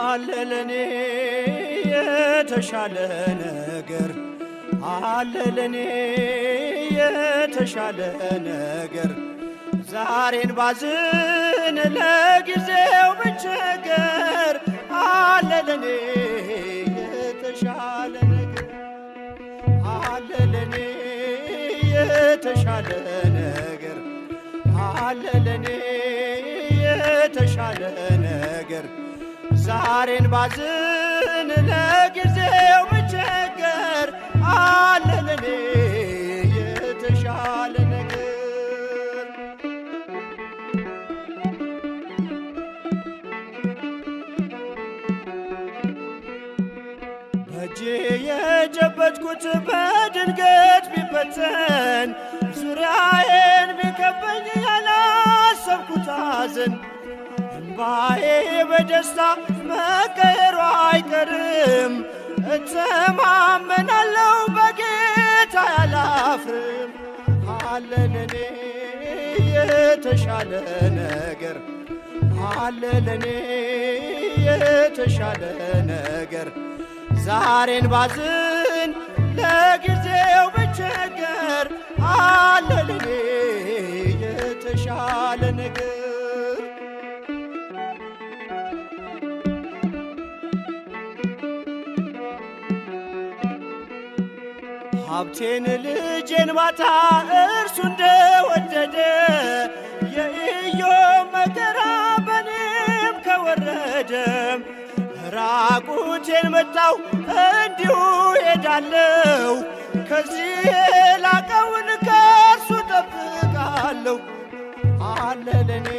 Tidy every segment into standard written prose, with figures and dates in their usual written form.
አለ ለኔ የተሻለ ነገር አለ ለኔ የተሻለ ነገር ዛሬን ባዝን ለጊዜው ብቸገር አለ ለኔ የተሻለ ነገር አለ ለኔ የተሻለ ነገር አለ ለኔ የተሻለ ነገር ዛሬን ባዝን ለጊዜው ብቸገር አለ ለኔ የተሻለ ነገር በእጄ የጨበጥኩት በድንገት ቢበተን ዙሪያዬን ቢከበኝ ያላሰብኩት ሐዘን እንባዬ በደስታ መቀየሩ አይቀርም እተማመናለሁ በጌታ አላፍርም አለ ለኔ የተሻለ ነገር አለ ለኔ የተሻለ ነገር ዛሬን ባዝን ለጊዜው ብቸገር አለ ለኔ የተሻለ ነገር ሀብቴን ልጄን ባታ እርሱ እንደወደደ የኢዮብ መከራ በኔም ከወረደ ራቁቴን መጣሁ እንዲሁ ሄዳለሁ ከዚህ የላቀውን ከእርሱ ጠብቃለሁ አለ ለኔ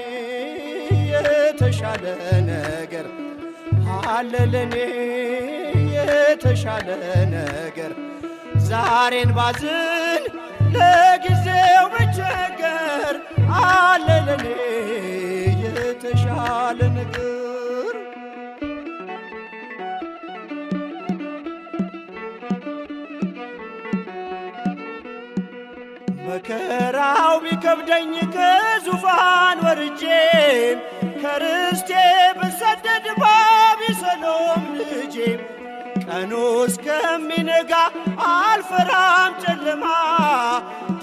የተሻለ ነገር አለ ለኔ የተሻለ ነገር ዛሬን ባዝን ለጊዜው ብቸገር አለ ለኔ የተሻለ ነገር መከራው ቢከብደኝ ከዙፋን ወርጄ ከርስቴ ብሰደድ በአቤሴሎም ልጄ ቀኑ እስከሚነጋ አልፈራም ጨለማ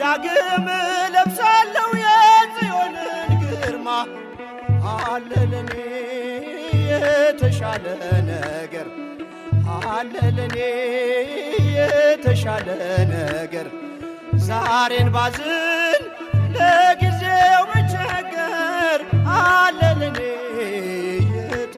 ዳግም እለብሳለሁ የጽዮንን ግርማ አለ ለኔ የተሻለ ነገር አለ ለኔ የተሻለ ነገር ዛሬን ባዝን ለጊዜው ብቸገር አለ ለኔ